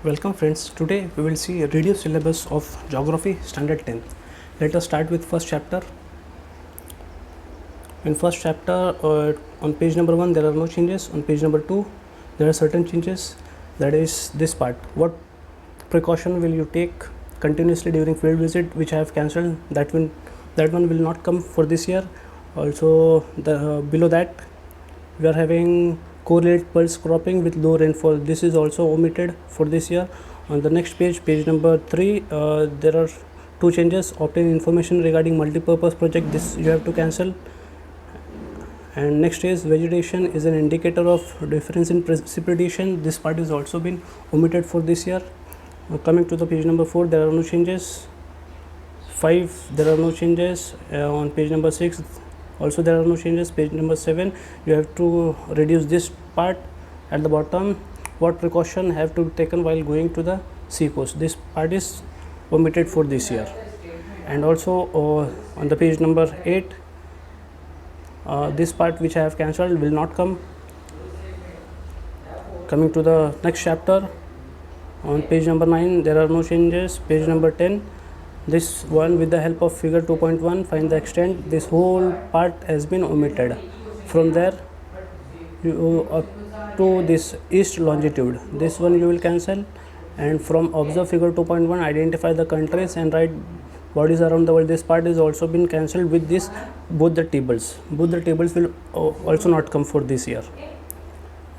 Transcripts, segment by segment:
Welcome friends, today we will see a reduced syllabus of Geography Standard 10. Let us start with first chapter. In first chapter, on page number 1 there are no changes, on page number 2 there are certain changes, that is this part. What precaution will you take continuously during field visit, which I have cancelled, that one will not come for this year. Also below that we are having correlate pulse cropping with low rainfall, this is also omitted for this year. On the next page, page number 3, there are two changes. Obtain information regarding multi-purpose project, this you have to cancel. And next is vegetation is an indicator of difference in precipitation, this part is also been omitted for this year. Coming to the page number 4, there are no changes. 5, there are no changes. On page number 6 also there are no changes. Page number 7, you have to reduce this part at the bottom. What precaution have to be taken while going to the sea coast, this part is omitted for this year. And also on the page number 8, this part which I have cancelled will not come. Coming to the next chapter, on page number 9 there are no changes. Page number 10, this one, with the help of figure 2.1 find the extent, this whole part has been omitted. From there you up to this east longitude, this one you will cancel. And from observe figure 2.1 identify the countries and write bodies around the world, this part is also been cancelled. With this both the tables will also not come for this year.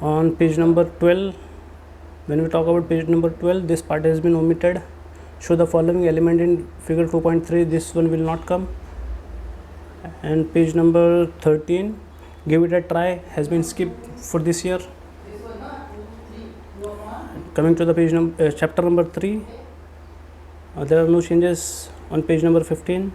On page number 12, when we talk about page number 12, this part has been omitted. Show the following element in figure 2.3, this one will not come. And page number 13, give it a try, has been skipped for this year. Coming to the page number chapter number 3, there are no changes on page number 15,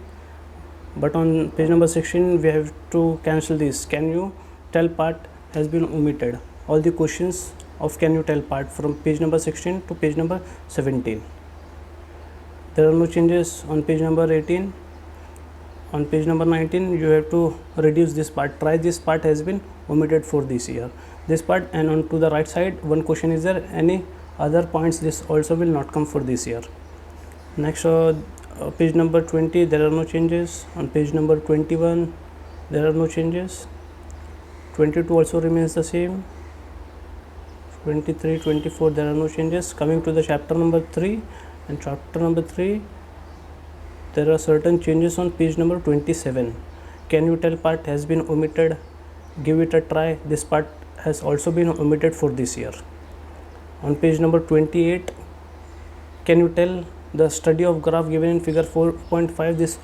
but on page number 16 we have to cancel this can you tell part has been omitted. All the questions of can you tell part from page number 16 to page number 17. There are no changes on page number 18. On page number 19 you have to reduce this part, try this part has been omitted for this year, this part. And on to the right side, one question is there any other points, this also will not come for this year. Next page number 20, there are no changes. On page number 21 there are no changes. 22 also remains the same. 23, 24 there are no changes. Coming to the chapter number 3, and chapter number 3 there are certain changes on page number 27. Can you tell part has been omitted, give it a try, this part has also been omitted for this year. On page number 28, can you tell the study of graph given in figure 4.5, this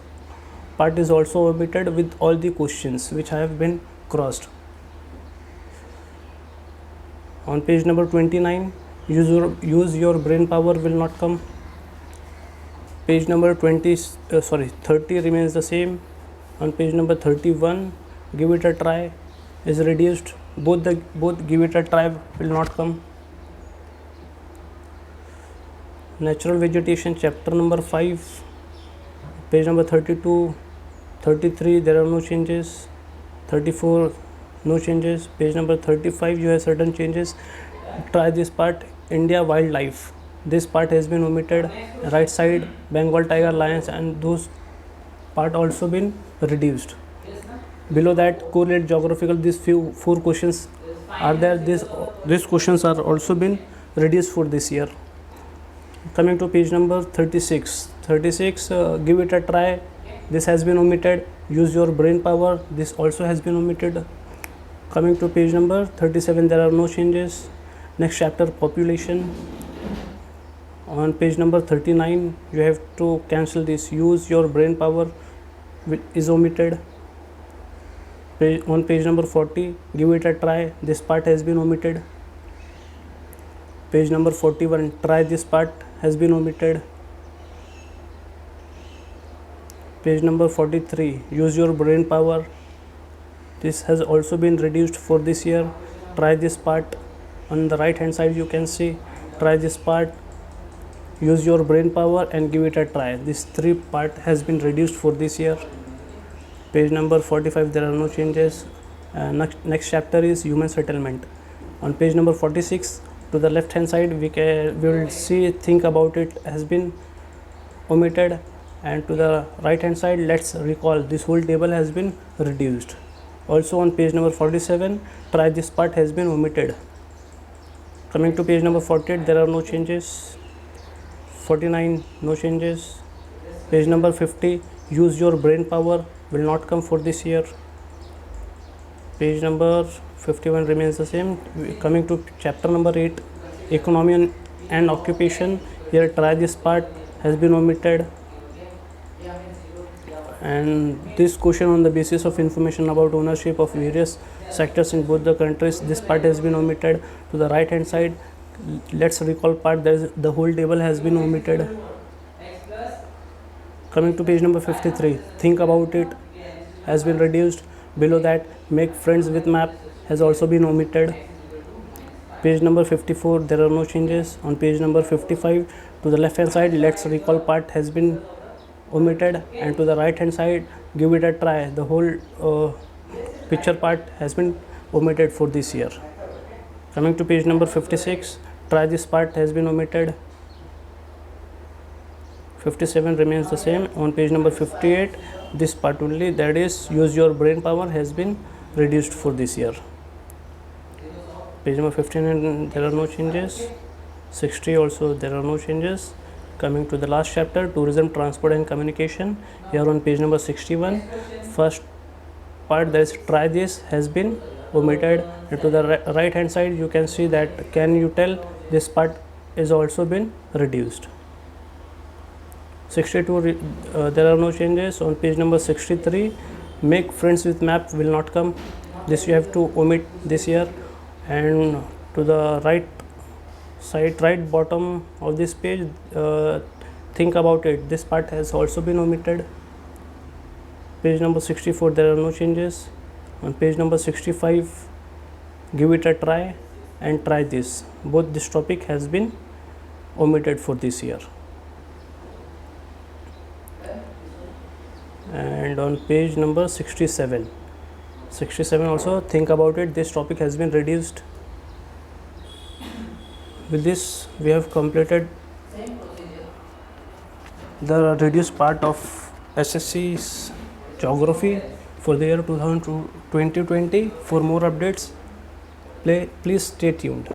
part is also omitted with all the questions which have been crossed. On page number 29, use your brain power will not come. Page number 30 remains the same. On page number 31, give it a try is reduced, both give it a try will not come. Natural vegetation chapter number 5, page number 32, 33 there are no changes. 34 no changes. Page number 35 you have certain changes. Try this part, India wildlife, this part has been omitted. Right side, Bengal tiger, lions, and those part also been reduced. Below that, correlate geographical, these few 4 questions are there, these questions are also been reduced for this year. Coming to page number 36, give it a try, this has been omitted. Use your brain power, this also has been omitted. Coming to page number 37, there are no changes. Next chapter, population. On page number 39 you have to cancel this, use your brain power is omitted. On page number 40, give it a try, this part has been omitted. Page number 41, try this part has been omitted. Page number 43, use your brain power, this has also been reduced for this year. Try this part, on the right hand side you can see, try this part, use your brain power and give it a try, this 3 part has been reduced for this year. Page number 45, there are no changes. Next chapter is human settlement. On page number 46, to the left hand side we will see think about it has been omitted, and to the right hand side let's recall this whole table has been reduced. Also on page number 47, try this part has been omitted. Coming to page number 48, there are no changes. 49, no changes. Page number 50, use your brain power, will not come for this year. Page number 51 remains the same. Coming to chapter number 8, economy and occupation, here try this part has been omitted, and this question on the basis of information about ownership of various sectors in both the countries, this part has been omitted. To the right hand side, let's recall part, there is the whole table has been omitted. Coming to page number 53, think about it has been reduced. Below that, make friends with map has also been omitted. Page number 54, there are no changes. On page number 55, to the left hand side, let's recall part has been omitted, and to the right hand side, give it a try, the whole picture part has been omitted for this year. Coming to page number 56, try this part has been omitted. 57 remains the same. On page number 58, this part only, that is use your brain power, has been reduced for this year. Page number 59, there are no changes. 60 also, there are no changes. Coming to the last chapter, tourism, transport and communication, here on page number 61, first part, that is try this has been omitted, and to the right hand side you can see that can you tell, this part is also been reduced. 62, there are no changes. On page number 63, make friends with map, will not come, this you have to omit this year. And to the right side, right bottom of this page, think about it, this part has also been omitted. Page number 64, there are no changes. On page number 65, give it a try and try this, both this topic has been omitted for this year. And on page number 67 also, think about it, this topic has been reduced. With this we have completed the reduced part of SSC's geography for the year 2020. For more updates, please stay tuned.